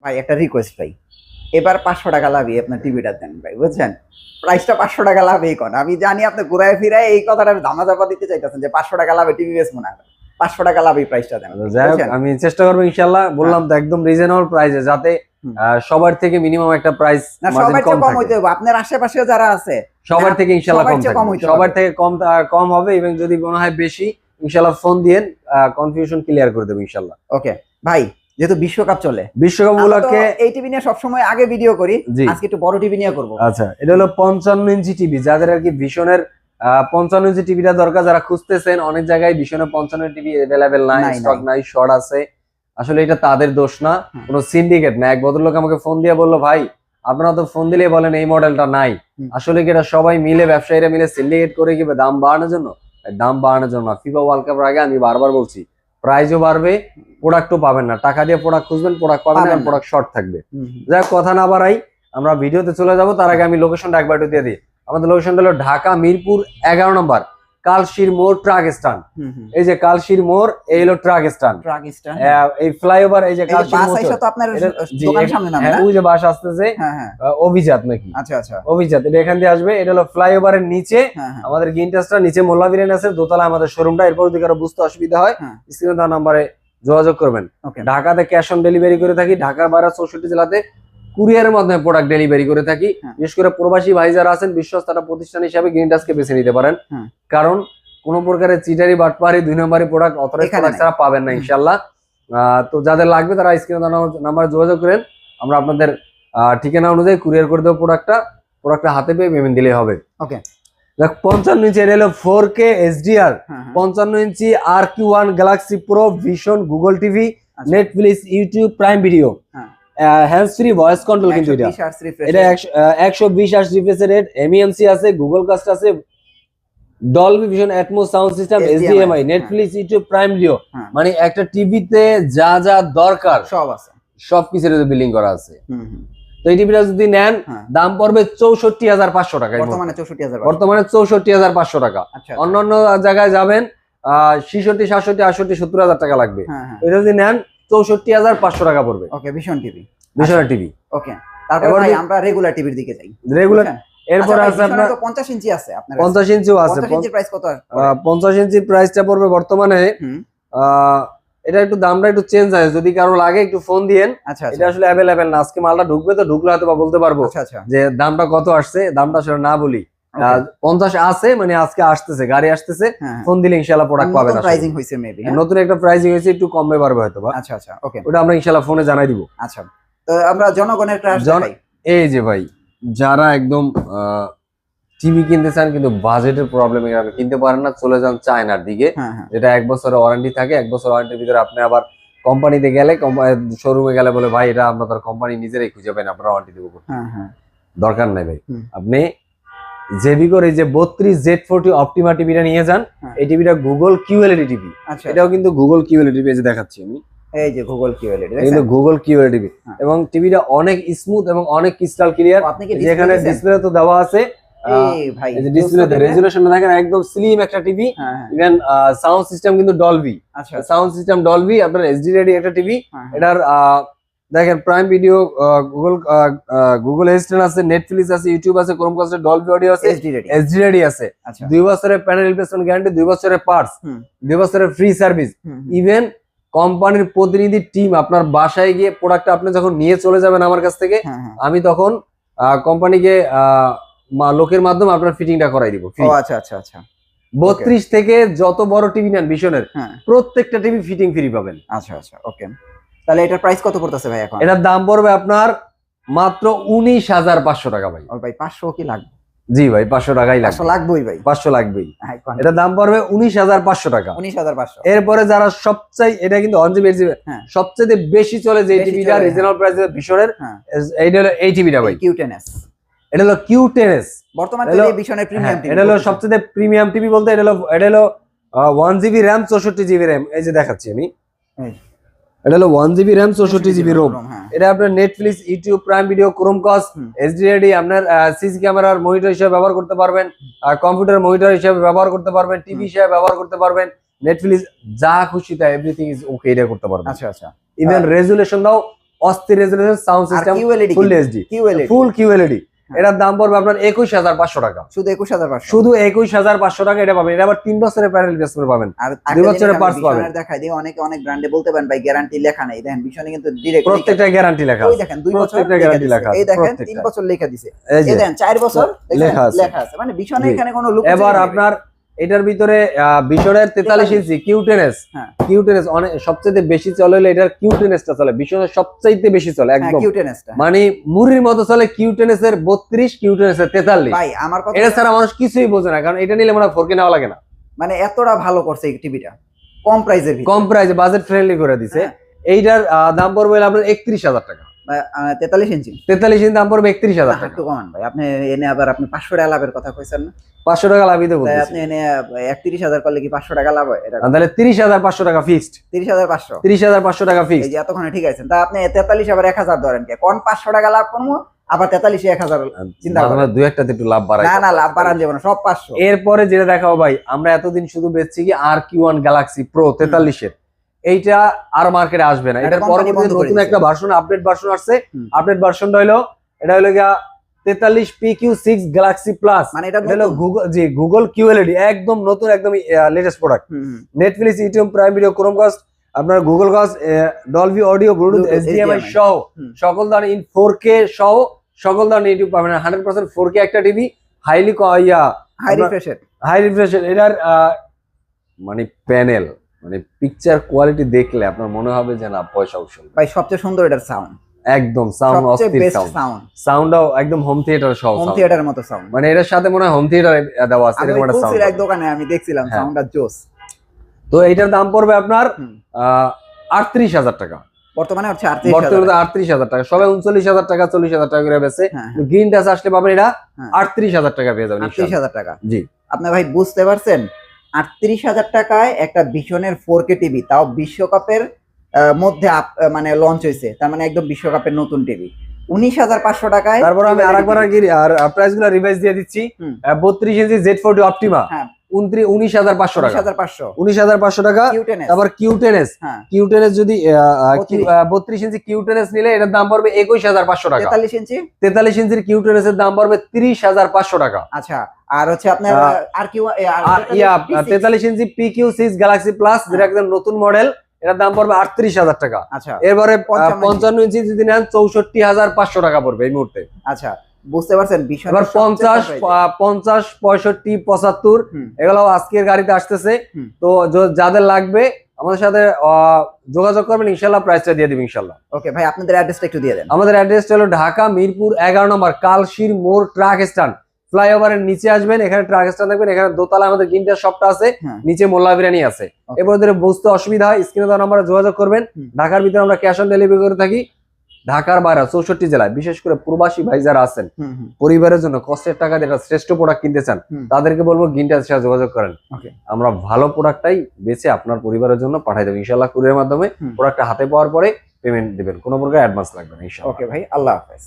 ভাই একটা রিকোয়েস্ট ভাই, এবার 500 টাকা লাভই আপনার টিভিটা দেন ভাই, বুঝছেন? প্রাইসটা 500 টাকা লাভই কোন, আমি জানি আপনি ঘুরায় ফিরায় এই কথাটা ধামাচাপা দিতে চাইতেছেন যে 500 টাকা লাভে টিভি বেচবো না। 500 টাকা লাভই প্রাইসটা দেন, যাই হোক আমি চেষ্টা করবো ইনশাল্লাহ, বললাম তো একদম রিজনেবল প্রাইসে, যাতে সবার থেকে মিনিমাম একটা প্রাইস সবার চেয়ে কম হইতে হবে। আপনার আশেপাশে যারা আছে সবার থেকে ইনশাল্লাহ কম থাকবে, সবার থেকে কম হবে, এবং যদি মনে হয় বেশি ইনশাল্লাহ ফোন দিয়ে কনফিউশন ক্লিয়ার করে দেবো ইনশাল্লাহ। ওকে ভাই, যেহেতু বিশ্বকাপ চলে, বিশ্বকাপ উপলক্ষে এই টিভি নিয়ে সবসময় আগে ভিডিও করি, আজকে একটু বড় টিভি নিয়ে করবো। আচ্ছা, এটা হলো 55 ইঞ্চি টিভি, যাদের আর কি ভীষণের 55 ইঞ্চি টিভিটা দরকার, যারা খুঁজতেছেন, অনেক জায়গায় ভীষণের 55 টিভি অ্যাভেলেবেল নাই, স্টক নাই, শর্ট আছে। আসলে এটা তাদের দোষ না, কোনো সিন্ডিকেট না। এক ভদ্রলোক আমাকে ফোন দিয়ে বললো, ভাই আপনারা তো ফোন দিলে বলেন এই মডেলটা নাই, আসলে কি এটা সবাই মিলে, ব্যবসায়ীরা মিলে সিন্ডিকেট করে কি দাম বাড়ানোর জন্য? দাম বাড়ানোর জন্য। ফিফা ওয়ার্ল্ড কাপের আগে আমি বারবার বলছি, প্রাইসও বাড়বে, প্রোডাক্টও পাবেন না। টাকা দিয়ে প্রোডাক্ট খুঁজবেন, প্রোডাক্ট পাবেন না, প্রোডাক্ট শর্ট থাকবে। যাই কথা না বাড়াই, আমরা ভিডিওতে চলে যাব। তার আগে আমি লোকেশনটা একবার একটু দিয়ে দিই। আমাদের লোকেশনটা হলো ঢাকা মিরপুর 11 নম্বর, কালশির মোড় ট্রাক স্ট্যান্ড। এই যে কালশির মোড়, এই হলো ট্রাক স্ট্যান্ড। এই ফ্লাইওভার, এই যে কালশির মোড়, বাস তো আপনার দোকানের সামনে নামে না? ওই যে বাস আসতেছে, অভিজাত নাকি? আচ্ছা আচ্ছা, অভিজাত, এটা এখান দিয়ে আসবে। এটা হলো ফ্লাইওভারের নিচে আমাদের গ্রিনটাসটা, নিচে মোল্লা বিরিয়ানি আছে, দোতলা আমাদের শোরুমটা। এরপর যদি কারো বুঝতে অসুবিধা হয় স্ক্রিনে দেওয়া নম্বরে যোগাযোগ করবেন। ঢাকাতে ক্যাশ অন ডেলিভারি করে থাকি, ঢাকার বাইরে 64 জেলাতে কুরিয়ারের মাধ্যমে প্রোডাক্ট ডেলিভারি করে থাকি। বিশেষ করে প্রবাসী ভাই যারা আছেন, বিশ্বস্ত একটা প্রতিষ্ঠান হিসাবে গ্রিনটাসকে বেছে নিতে পারেন, কারণ কোন প্রকারের চিটারি বাটপারি 2 নম্বরই প্রোডাক্ট অথরাইজড প্রোডাক্ট ছাড়া পাবেন না ইনশাআল্লাহ। তো যাদের লাগবে তারা স্ক্রিনে দেওয়া নাম্বারে যোগাযোগ করেন, আমরা আপনাদের ঠিকানা অনুযায়ী কুরিয়ার করে দেবো প্রোডাক্টটা হাতে পেয়ে পেমেন্ট দিলেই হবে। ওকে, 55 ইঞ্চি এটা হলো 4K HDR, 55 ইঞ্চি RQ1 Galaxy pro vision Google TV, Netflix, YouTube, Prime video, hands free voice control. কিন্তু এটা 120 হার্জ রিফ্রেশ রেট, এমইএমসি আছে, গুগল কাস্ট আছে, Dolby vision atoms sound system, HDMI, Netflix, YouTube, Prime video. মানে একটা টিভিতে যা যা দরকার সব আছে, সবকিছুর বিলিং করা আছে। তো এই টিভিটা যদি নেন দাম পড়বে 64,500 টাকা, বর্তমানে 64,500 টাকা। অন্যান্য জায়গায় যাবেন 66, 67, 68, 70,000 টাকা লাগবে। এটা যদি নেন 64,500 টাকা পড়বে। ওকে, ভীষণ টিভি, ভীষণ টিভি। ওকে, তারপর ভাই আমরা রেগুলার টিভির দিকে যাই। রেগুলার এরপর আছে আপনার 50 ইঞ্চি আছে, আপনার 50 ইঞ্চিও আছে। 50 ইঞ্চির প্রাইস কত? 50 ইঞ্চির প্রাইসটা পড়বে বর্তমানে, এটা একটু দামটা একটু চেঞ্জ আছে, যদি কারো লাগে একটু ফোন দিয়েন। এটা আসলে অ্যাভেলেবেল না, আজকে মালটা ঢুকবে, তো ঢুকলে হয়তো বলতে পারবো যে দামটা কত আসছে। দামটা আসলে না বলি, 50 আছে, মানে আজকে আসতেছে, গাড়ি আসতেছে, ফোন দিলে ইনশাআল্লাহ প্রোডাক্ট পাবেন। প্রাইসিং হইছে মেবি, নতুন একটা প্রাইসিং হয়েছে, একটু কমবে পারবে হয়তো বা। আচ্ছা আচ্ছা, ওকে, ওটা আমরা ইনশাআল্লাহ ফোনে জানাই দিব। আচ্ছা, তো আমরা জনগণের এই যে ভাই, যারা একদম টিভি কিনতে চান কিন্তু বাজেটের প্রবলেম কিনতে পারেন না, চলে যান চায়নার দিকে, যেটা 1 বছরের ওয়ারেন্টি থাকে। 1 বছর ওয়ারেন্টির ভিতরে আপনি আবার কোম্পানিতে গেলে, শোরুমে গেলে বলে ভাই এটা আপনাদের কোম্পানি নিজেরাই খুঁজে পাবেন, আপনারা ওয়ারেন্টি দেবো। দরকার নাই ভাই, আপনি জেবিকোর এই যে 32 Z40 অপটিমা টিভিটা নিয়ে যান। এই টিভিটা গুগল QLED টিভি, এটাও কিন্তু গুগল QLED টিভি, এই যে দেখাচ্ছি আমি, এই যে গুগল QLED, কিন্তু গুগল QLED টিভি, এবং টিভিটা অনেক স্মুথ এবং অনেক ক্রিস্টাল ক্লিয়ার। যেখানে ডিসপ্লে তো দেওয়া আছে, ভাই এই যে ডিসপ্লেতে রেজোলিউশনটা দেখেন, একদম স্লিম একটা টিভি। ইভেন সাউন্ড সিস্টেম কিন্তু ডলবি, সাউন্ড সিস্টেম ডলবি, আপনার এইচডি রেডি একটা টিভি। এটার দেখেন প্রাইম ভিডিও, গুগল অ্যাসিস্ট্যান্ট আছে, নেটফ্লিক্স আছে, ইউটিউব আছে, ক্রোমকাস্ট আছে, ডলবি অডিও আছে, এইচডি রেডি আছে। 2 বছরের প্যানেল রিপ্লেসমেন্ট গ্যারান্টি, 2 বছরের পার্টস, 2 বছরের ফ্রি সার্ভিস। ইভেন কোম্পানির প্রতিনিধি টিম আপনার বাসায় গিয়ে প্রোডাক্টটা আপনি যখন নিয়ে চলে যাবেন আমার কাছ থেকে, আমি তখন কোম্পানিকে লোকের মাধ্যমে আপনার ফিটিংটা করাই দিব। আচ্ছা আচ্ছা আচ্ছা, 32 থেকে যত বড় টিভি নেন ভিশনের, প্রত্যেকটা টিভি ফিটিং ফ্রি পাবেন। আচ্ছা আচ্ছা, ওকে, তাহলে এটার প্রাইস কত পড়তেছে ভাই এখন? এটার দাম পড়বে আপনার মাত্র 19,500 টাকা ভাই। ভাই 500 কি লাগবে? জি ভাই, 500 টাকাই লাগবে। 500 লাগবেই ভাই, 500 লাগবেই। এটার দাম পড়বে 19,500 টাকা। 19,500। এরপরে যারা সবচেয়ে, এটা কিন্তু 1GB 8GB সবচেয়ে বেশি চলে যে টিভিটা রিজনাল প্রাইসে ভিশনের, এইটা হলো এই টিভিটা ভাই, Q10s। এটা হলো Q10s, বর্তমানে এই ভিশনের প্রিমিয়াম টিভি। এটা হলো সবচেয়ে প্রিমিয়াম টিভি বলতে, এটা হলো 1GB RAM 64GB RAM। এই যে দেখাচ্ছি আমি, এটা হলো 1GB RAM 64GB ROM। এটা আপনার Netflix, YouTube, Prime Video, Chromecast, HD ready, আপনার সিসি ক্যামেরার মনিটর হিসেবে ব্যবহার করতে পারবেন, কম্পিউটার মনিটর হিসেবে ব্যবহার করতে পারবেন, টিভি হিসেবে ব্যবহার করতে পারবেন, নেটফ্লিক্স যা খুশি তাই এভরিথিং ইজ ওকে, এটা করতে পারবেন। আচ্ছা আচ্ছা, ইভেন রেজুলেশন দাও অস্থির রেজোলিউশন সাউন্ড আর system QLED full HD QLED full QLED. এটার দাম পড়বে আপনার 21500 টাকা, শুধু 21500 শুধু 21500 টাকা এটা পাবেন। এটা আবার 3 বছরের প্যানেল রিপ্লেসমেন্ট পাবেন, আর 2 বছরের পার্টস পাবেন। দেখাই দিই, অনেকে অনেক ব্র্যান্ডে বলতে পারেন ভাই গ্যারান্টি লেখা নেই, দেখেন বিশনে কিন্তু ডিরেক্ট প্রত্যেকটা গ্যারান্টি লেখা ওই আছে, দেখেন 2 বছর প্রত্যেকটা গ্যারান্টি লেখা আছে, এই দেখেন 3 প্রত্যেকটা। বছর লেখা দিছে, এই যে এই দেখেন 4 বছর লেখা আছে। লেখা আছে, মানে বিশনে জি। এখানে কোনো লুক এবার আপনার এটার ভিতরে বিশনের 43 ইঞ্চি কিউ10s, হ্যাঁ কিউ10s অনেক সবচেয়ে বেশি চলে হলে এটার কিউ10s টা চলে, বিশনের সবচাইতে বেশি চলে হ্যাঁ একদম, কিউ10s টা মানে মুড়ির মতো চলে। কিউ10s এর 32, কিউ10s এর 43। ভাই আমার কথা, এটা ছাড়া মানুষ কিছুই বোঝে না, কারণ এটা নিলে মানে 4K নেওয়া লাগে না, মানে এতটা ভালো করছে এই টিভিটা কম প্রাইসের ভিতরে, কম প্রাইসে বাজেট ফ্রেন্ডলি করে দিছে। হ্যাঁ। এইটার দাম পড়বে আপনার 31000 টাকা, 43 ইঞ্চি 43 ইঞ্চি দাম পড়বে 31000 টাকা। একটু কমান ভাই, আপনি এনে আবার আপনি 500 টাকা লাভের কথা কইছেন না, 500 টাকা লাভই তো তাই বলতেছি, আপনি এনে 31000 করলে কি 500 টাকা লাভ হয়? এটা তাহলে 30500 টাকা ফিক্সড, 30500 30500 টাকা এই ফিক্সড। যে এতক্ষণে ঠিক আছে, তা আপনি 43 আবার 1000 ধরেন, কে কোন 500 টাকা লাভ করবো আবার 43 1000 চিন্তা করেন। দুই একটাতে একটু লাভ বাড়াই। না না লাভ বাড়ান যাবে না, সব 500। এরপরে যেটা দেখাবো ভাই, আমরা এতদিন শুধু বেচছি কি RQ1 গ্যালাক্সি প্রো 43 এর, এইটা আর মার্কেটে আসবে না। এটা এটার company পরবর্তীতে বন্ধ করে নতুন দিয়েছে। একটা ভার্সন, আপডেট ভার্সন আসছে। হুম। আপডেট ভার্সনটা হলো, এটা হলো গিয়া 43 PQ6 গ্যালাক্সি প্লাস, মানে এটা এটা হলো গুগল, জি গুগল কিউএলইডি, একদম নতুন, একদম latest product. Netflix, YouTube Prime Video, Chromecast, আপনার Google cast, Dolby audio, Bluetooth, HDMI সহ সকল ধরনের ইন 4K সহ সকল ধরনের ইউটিউব পাবেন। 100% 4K একটা টিভি, হাইলি হাই রিফ্রেশের, হাই রিফ্রেশন। এটার মানে প্যানেল, মানে পিকচার কোয়ালিটি দেখলে আপনার মনে হবে যে না পয়সা উসুল। ভাই সবচেয়ে সুন্দর এটার সাউন্ড, একদম সাউন্ড সবচেয়ে অস্থির বেস্ট সাউন্ড, সাউন্ড, সাউন্ডটাও একদম হোম থিয়েটার সহ হোম sound। থিয়েটারের মতো সাউন্ড, মানে এটার সাথে মনে হয় হোম থিয়েটার দেওয়া আছে আমি এরকম একটা খুলছিল সাউন্ড। এক দোকানে, আমি দেখছিলাম হ্যাঁ। সাউন্ডটা জোস। তো এইটার দাম পড়বে আপনার হুম। 38000 টাকা, বর্তমানে হচ্ছে বর্তমানে 38000। 38000 টাকা। সবাই 39000 টাকা 40000 টাকা করে বেচে, হ্যাঁ গ্রিন টাচ আসলে পাবেন এটা হ্যাঁ। 38000 টাকা পেয়ে যাবেন ইনশাআল্লাহ। 38000 টাকা। জি আপনি ভাই বুঝতে পারছেন, 38000 টাকায় একটা ভিশনের 4K টিভি, তাও বিশ্বকাপের মধ্যে মানে লঞ্চ হয়েছে, তার মানে একদম বিশ্বকাপের নতুন টিভি 19500 টাকায়। তারপর আমি আরেকবার আর প্রাইস গুলো রিভাইজ দিয়ে দিচ্ছি। হুম। 32 ইঞ্চি Z40 অপটিমা হ্যাঁ 19500 টাকা, 19500 19500 টাকা। কিউটেনেস, তারপর কিউ10s, হ্যাঁ কিউ10s যদি 32 ইঞ্চি কিউ10s নিলে এটার দাম পড়বে 21500 টাকা। 43 ইঞ্চি 43 ইঞ্চির কিউ10s এর দাম পড়বে 30500 টাকা। আচ্ছা, আর হচ্ছে আপনার আর কি আর 43 ইঞ্চি PQ6 গ্যালাক্সি প্লাস, যেটা একদম নতুন মডেল, এটার দাম পড়বে 38000 টাকা। আচ্ছা এরপরে 55 55 ইঞ্চি যদি নেন 64500 টাকা পড়বে এই মুহূর্তে। আচ্ছা বুঝতে পারছেন ভীষণ। এবার 50 50 65 75 হুম। এগুলো আজকের গাড়িতে আসতেছে। হুম। তো যাদের লাগবে আমাদের সাথে যোগাযোগ করবেন, ইনশাল্লাহ প্রাইসটা দিয়ে দিব ইনশাল্লাহ। ওকে ভাই, আপনাদের অ্যাড্রেসটা একটু দিয়ে দেন। আমাদের অ্যাড্রেসটা হলো ঢাকা মিরপুর 11 নম্বর কালশির মোড় ট্রাক স্ট্যান্ড, ফ্লাইওভারের নিচে আসবেন, এখানে ট্রাক স্ট্যান্ড দেখবেন, এখানে দোতলা আমাদের গিন্টার শপটা আছে, হ্যাঁ। নিচে মোল্লা বিরিয়ানি আছে। Okay. এরপর ধরে বুঝতে অসুবিধা হয় স্ক্রিনে দেওয়া নাম্বারে যোগাযোগ করবেন। হুম। ঢাকার ভিতরে আমরা ক্যাশ অন ডেলিভারি করে থাকি। ঢাকার বাইরে 64 জেলায়, বিশেষ করে প্রবাসী ভাই যারা আছেন, হুম হুম পরিবারের জন্য কষ্টের টাকা দিয়ে একটা শ্রেষ্ঠ প্রোডাক্ট কিনতে চান, হুম। তাদেরকে বলবো গিন্টার সাথে যোগাযোগ করেন। Okay. আমরা ভালো প্রোডাক্টটাই বেচে আপনার পরিবারের জন্য পাঠাই দেবো ইনশাল্লাহ কুরিয়ারের মাধ্যমে। হুম। প্রোডাক্টটা হাতে পাওয়ার পরে পেমেন্ট দিবেন, কোনো প্রকার অ্যাডভান্স লাগবে না ইনশাল্লাহ। ওকে ভাই, আল্লাহ হাফেজ।